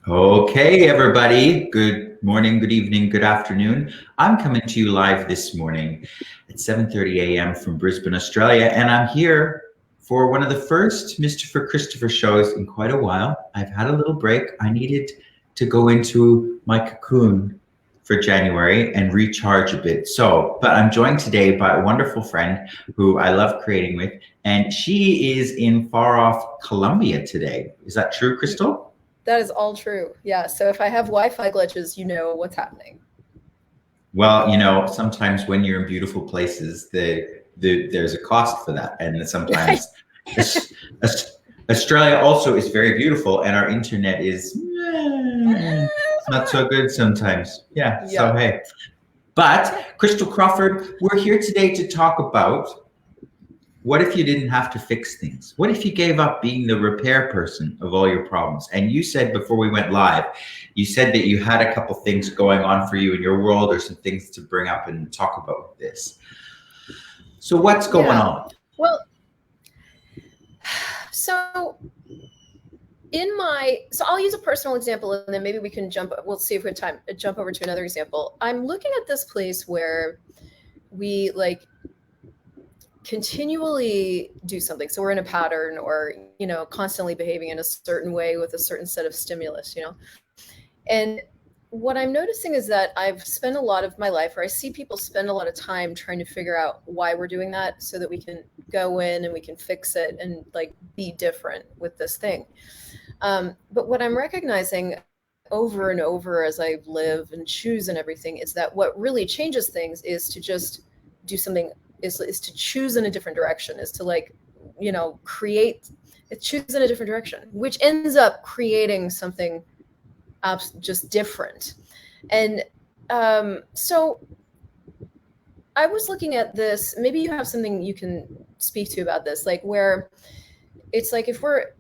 Okay, everybody. Good morning, good evening, good afternoon. I'm coming to you live this morning at 7:30 a.m. from Brisbane, Australia, and I'm here for one of the first Mistopher Christopher shows in quite a while. I've had a little break. I needed to go into my cocoon for January and recharge a bit. But I'm joined today by a wonderful friend who I love creating with, and she is in far off Colombia today. Is that true, Crystal? That is all true. Yeah. So if I have Wi-Fi glitches, you know what's happening. Well, sometimes when you're in beautiful places, there's a cost for that, and sometimes Australia also is very beautiful, and our internet is not so good sometimes. Yeah. So hey, but Crystal Crawford, we're here today to talk about what if you didn't have to fix things? What if you gave up being the repair person of all your problems? And you said before we went live, you said that you had a couple things going on for you in your world, or some things to bring up and talk about with this. So what's going on? Well, so I'll use a personal example, and then maybe we can we'll see if we have time to jump over to another example. I'm looking at this place where we continually do something. So we're in a pattern, or, constantly behaving in a certain way with a certain set of stimulus, And what I'm noticing is that I've spent a lot of my life, or I see people spend a lot of time trying to figure out why we're doing that, so that we can go in and we can fix it and be different with this thing. But what I'm recognizing over and over as I live and choose and everything is that what really changes things is to just do something, is to choose in a different direction, is to choose in a different direction, which ends up creating something just different. And so I was looking at this, maybe you have something you can speak to about this, where it's if we're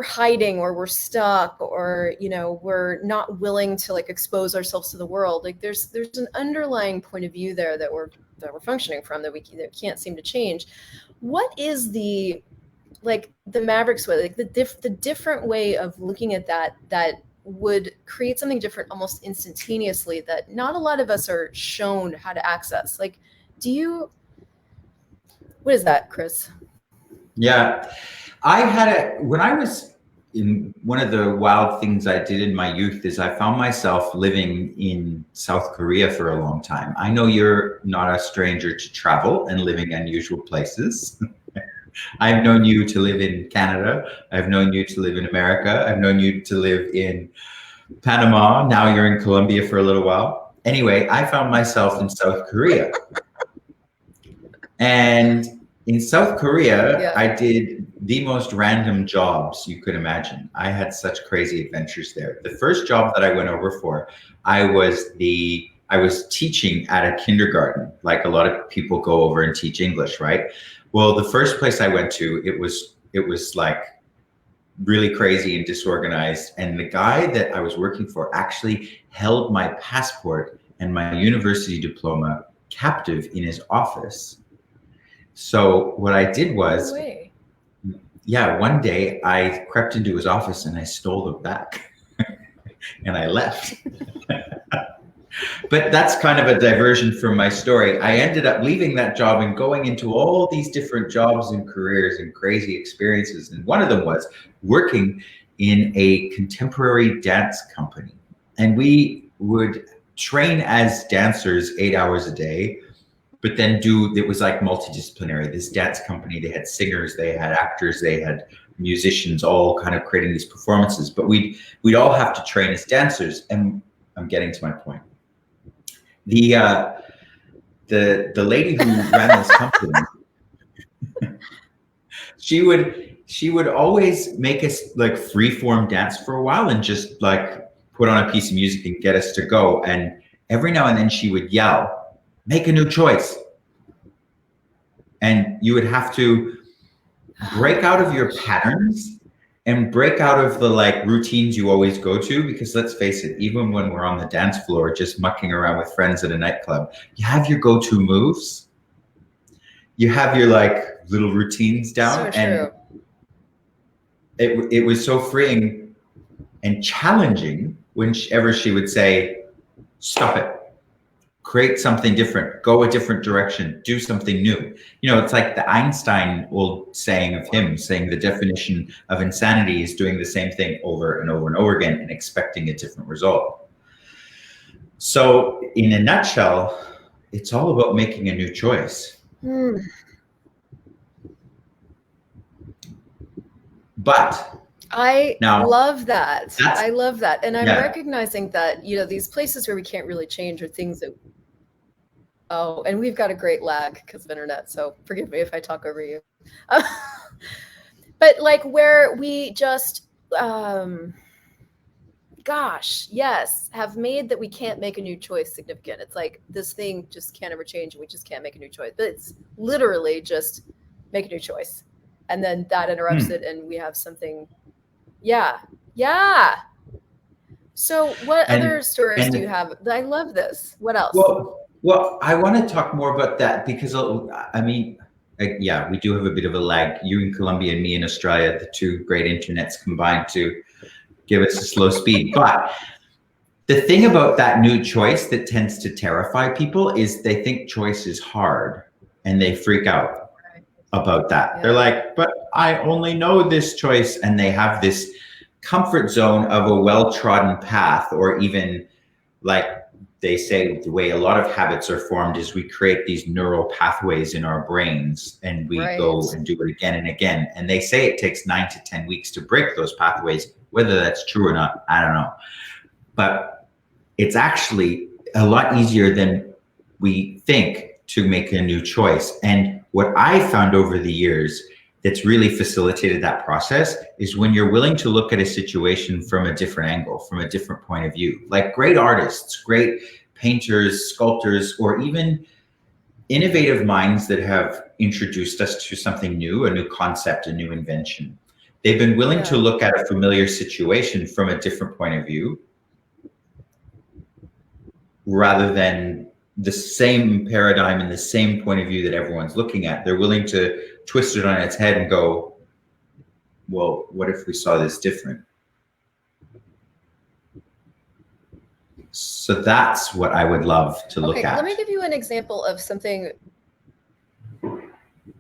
hiding, or we're stuck, or we're not willing to expose ourselves to the world, there's an underlying point of view there that we're functioning from, that we can't seem to change. What is the Mavericks way, the different way of looking at that would create something different almost instantaneously, that not a lot of us are shown how to access? What is that, Chris? Yeah, when I was in, one of the wild things I did in my youth is I found myself living in South Korea for a long time. I know you're not a stranger to travel and living unusual places. I've known you to live in Canada. I've known you to live in America. I've known you to live in Panama. Now you're in Colombia for a little while. Anyway, I found myself in South Korea. And in South Korea, I did the most random jobs you could imagine. I had such crazy adventures there. The first job that I went over for, I was teaching at a kindergarten, like a lot of people go over and teach English, right? Well, the first place I went to, it was really crazy and disorganized. And the guy that I was working for actually held my passport and my university diploma captive in his office. So what I did was, one day I crept into his office and I stole them back and I left. But that's kind of a diversion from my story. I ended up leaving that job and going into all these different jobs and careers and crazy experiences. And one of them was working in a contemporary dance company. And we would train as dancers 8 hours a day, but then it was multidisciplinary. This dance company, they had singers, they had actors, they had musicians, all kind of creating these performances. But we'd all have to train as dancers. And I'm getting to my point. The lady who ran this company, she would always make us free-form dance for a while and just put on a piece of music and get us to go. And every now and then she would yell, "Make a new choice." And you would have to break out of your patterns and break out of the routines you always go to, because let's face it, even when we're on the dance floor just mucking around with friends at a nightclub, you have your go-to moves, you have your little routines down. So true. And it was so freeing and challenging whenever she would say, stop it, create something different, go a different direction, do something new. You know, it's like the Einstein old saying of him saying the definition of insanity is doing the same thing over and over and over again and expecting a different result. So in a nutshell, it's all about making a new choice. But I love that. I love that. And I'm Yeah. recognizing that, you know, these places where we can't really change are things that, oh, and we've got a great lag because of internet. So forgive me if I talk over you. But like where we just, gosh, yes, have made that we can't make a new choice significant. It's like this thing just can't ever change and we just can't make a new choice. But it's literally just make a new choice. And then that interrupts it and we have something. Yeah. So what other stories do you have? I love this. What else? Well, I want to talk more about that because, I mean, yeah, we do have a bit of a lag. You in Colombia and me in Australia, the two great internets combined to give us a slow speed. But the thing about that new choice that tends to terrify people is they think choice is hard and they freak out about that. Yeah. They're like, but I only know this choice. And they have this comfort zone of a well-trodden path, or even like they say the way a lot of habits are formed is we create these neural pathways in our brains and we go and do it again and again. And they say it takes 9 to 10 weeks to break those pathways. Whether that's true or not, I don't know. But it's actually a lot easier than we think to make a new choice. And what I found over the years that's really facilitated that process is when you're willing to look at a situation from a different angle, from a different point of view. Like great artists, great painters, sculptors, or even innovative minds that have introduced us to something new, a new concept, a new invention. They've been willing to look at a familiar situation from a different point of view rather than the same paradigm and the same point of view that everyone's looking at. They're willing to twist it on its head and go, well, what if we saw this different? So that's what I would love to look at. Let me give you an example of something.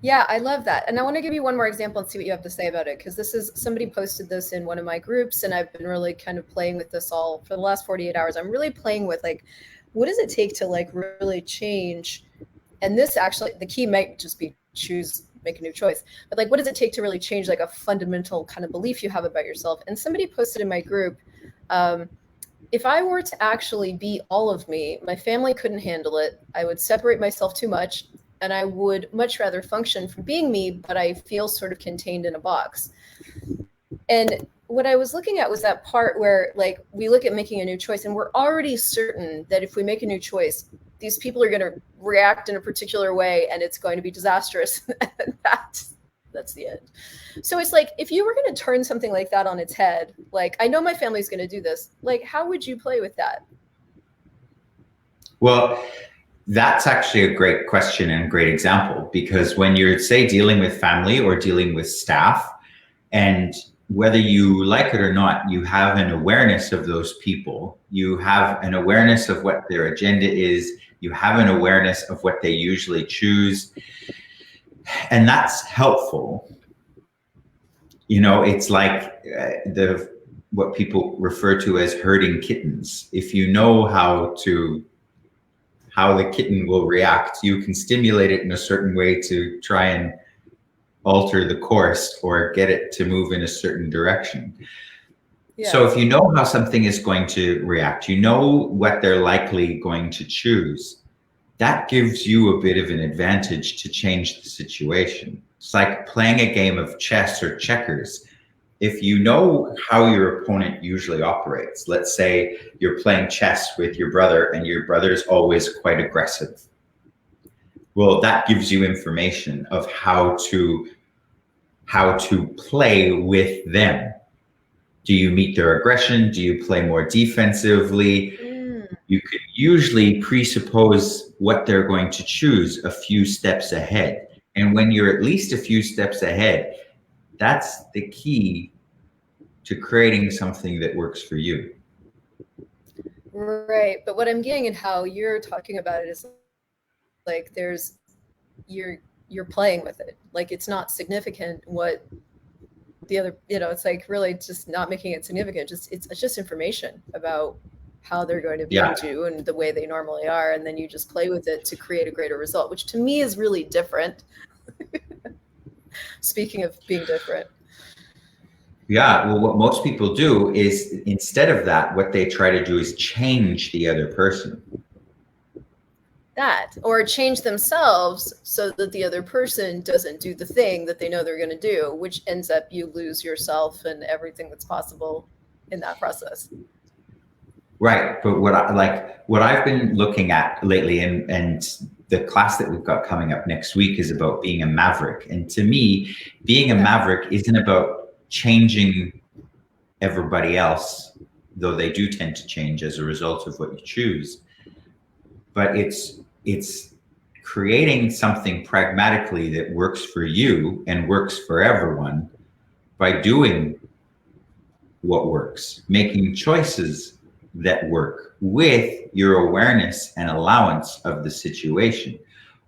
Yeah, I love that. And I want to give you one more example and see what you have to say about it. Because this is, somebody posted this in one of my groups and I've been really kind of playing with this all for the last 48 hours. I'm really playing with like, what does it take to like really change? And this actually, the key might just be make a new choice. But like, what does it take to really change like a fundamental kind of belief you have about yourself? And somebody posted in my group, if I were to actually be all of me, my family couldn't handle it. I would separate myself too much. And I would much rather function from being me, but I feel sort of contained in a box. And what I was looking at was that part where like we look at making a new choice and we're already certain that if we make a new choice, these people are going to react in a particular way and it's going to be disastrous. And that's the end. So it's like, if you were going to turn something like that on its head, like, I know my family's going to do this. Like, how would you play with that? Well, that's actually a great question and a great example, because when you're, say, dealing with family or dealing with staff, and whether you like it or not, you have an awareness of those people. You have an awareness of what their agenda is. You have an awareness of what they usually choose. And that's helpful. You know, it's like what people refer to as herding kittens. If you know how the kitten will react, you can stimulate it in a certain way to try and alter the course or get it to move in a certain direction. Yeah. So if you know how something is going to react, you know what they're likely going to choose, that gives you a bit of an advantage to change the situation. It's like playing a game of chess or checkers. If you know how your opponent usually operates, let's say you're playing chess with your brother and your brother's always quite aggressive. Well, that gives you information of how to play with them. Do you meet their aggression? Do you play more defensively? You could usually presuppose what they're going to choose a few steps ahead. And when you're at least a few steps ahead, that's the key to creating something that works for you. Right. But what I'm getting at how you're talking about it is like you're playing with it. Like it's not significant what the other, it's like really just not making it significant. It's just information about how they're going to view you and the way they normally are, and then you just play with it to create a greater result, which to me is really different. Speaking of being different. Yeah, well, what most people do is instead of that, what they try to do is change the other person. That, or change themselves so that the other person doesn't do the thing that they know they're going to do, which ends up you lose yourself and everything that's possible in that process. Right, but what I've been looking at lately, and the class that we've got coming up next week is about being a maverick. And to me, being a maverick isn't about changing everybody else, though they do tend to change as a result of what you choose. But it's creating something pragmatically that works for you and works for everyone by doing what works, making choices that work with your awareness and allowance of the situation,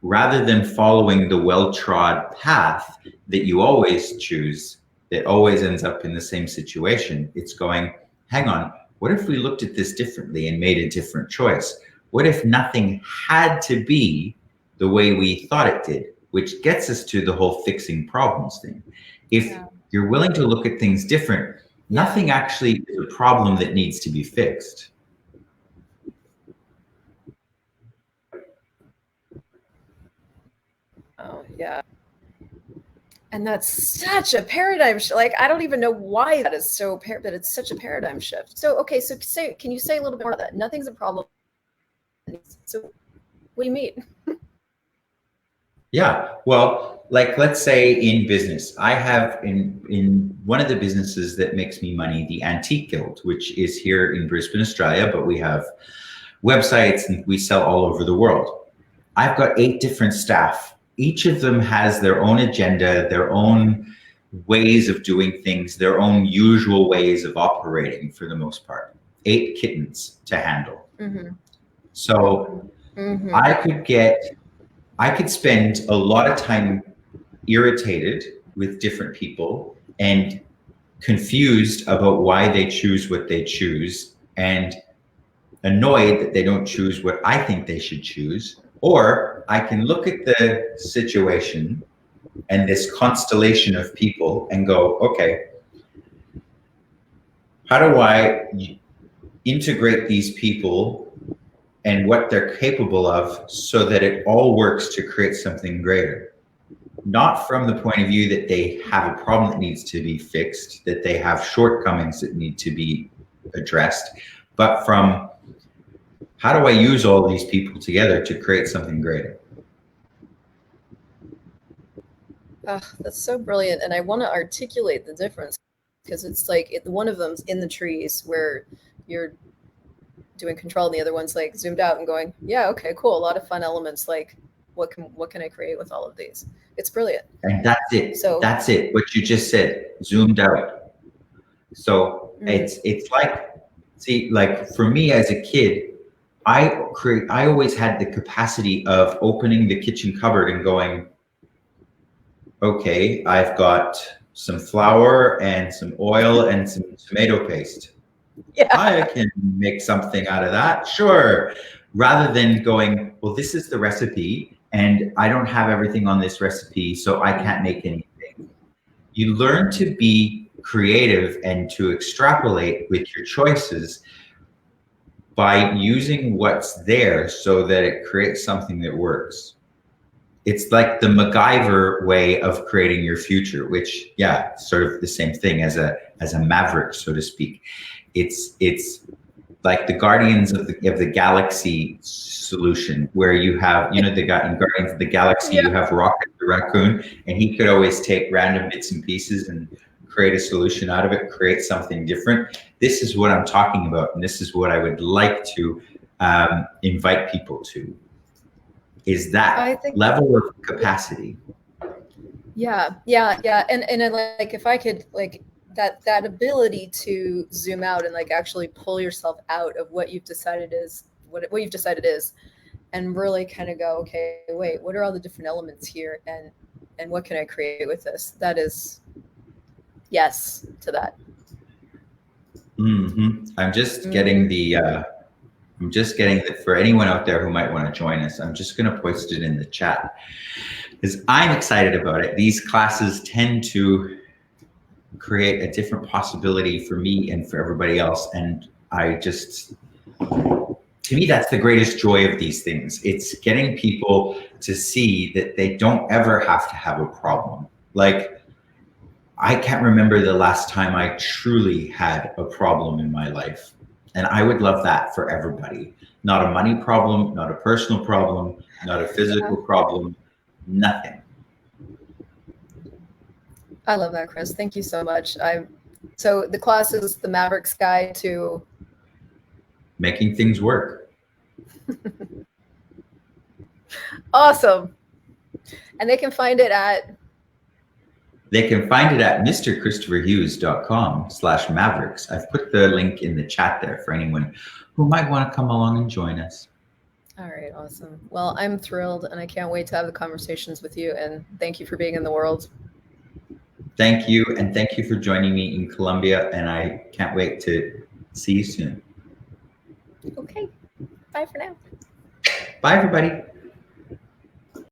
rather than following the well-trod path that you always choose that always ends up in the same situation. It's going, hang on, what if we looked at this differently and made a different choice? What if nothing had to be the way we thought it did? Which gets us to the whole fixing problems thing. If you're willing to look at things different, nothing actually is a problem that needs to be fixed. Oh, yeah. And that's such a paradigm shift. Like, I don't even know why that is so apparent, but it's such a paradigm shift. So, okay, so can you say a little bit more about that? Nothing's a problem. So what do you mean? Yeah, well, like let's say in business, I have in one of the businesses that makes me money, the Antique Guild, which is here in Brisbane, Australia, but we have websites and we sell all over the world. I've got 8 different staff. Each of them has their own agenda, their own ways of doing things, their own usual ways of operating for the most part. 8 kittens to handle. Mm-hmm. So I could spend a lot of time irritated with different people and confused about why they choose what they choose and annoyed that they don't choose what I think they should choose. Or I can look at the situation and this constellation of people and go, okay, how do I integrate these people and what they're capable of so that it all works to create something greater? Not from the point of view that they have a problem that needs to be fixed, that they have shortcomings that need to be addressed, but from how do I use all these people together to create something greater? Oh, that's so brilliant. And I want to articulate the difference because it's like one of them's in the trees where you're doing control and the other one's like zoomed out and going, yeah, okay, cool. A lot of fun elements. Like what can I create with all of these? It's brilliant. And that's it. So that's it. What you just said, zoomed out. So it's like, see, like for me as a kid, I always had the capacity of opening the kitchen cupboard and going, okay, I've got some flour and some oil and some tomato paste. Yeah. I can make something out of that, sure. Rather than going, well, this is the recipe and I don't have everything on this recipe, so I can't make anything. You learn to be creative and to extrapolate with your choices by using what's there so that it creates something that works. It's like the MacGyver way of creating your future, which, yeah, sort of the same thing as a maverick, so to speak. It's like the Guardians of the Galaxy solution, where you have, you know, the guy in Guardians of the Galaxy, you have Rocket the raccoon, and he could always take random bits and pieces and create a solution out of it, create something different. This is what I'm talking about, and this is what I would like to invite people to, is that level of capacity. Yeah. And I, like, if I could, like, that ability to zoom out and like actually pull yourself out of what you've decided is what you've decided is, and really kind of go, okay, wait, what are all the different elements here, and what can I create with this? That is yes to that. I'm just getting the for anyone out there who might want to join us, I'm just going to post it in the chat because I'm excited about it. These classes tend to create a different possibility for me and for everybody else. And to me, that's the greatest joy of these things. It's getting people to see that they don't ever have to have a problem. Like, I can't remember the last time I truly had a problem in my life. And I would love that for everybody. Not a money problem, not a personal problem, not a physical problem, nothing. I love that, Chris. Thank you so much. So the class is the Maverick's Guide to Making things work. Awesome. And they can find it at mrchristopherhughes.com/mavericks. I've put the link in the chat there for anyone who might want to come along and join us. All right, awesome. Well, I'm thrilled and I can't wait to have the conversations with you, and thank you for being in the world. Thank you, and thank you for joining me in Colombia, and I can't wait to see you soon. Okay, bye for now. Bye, everybody.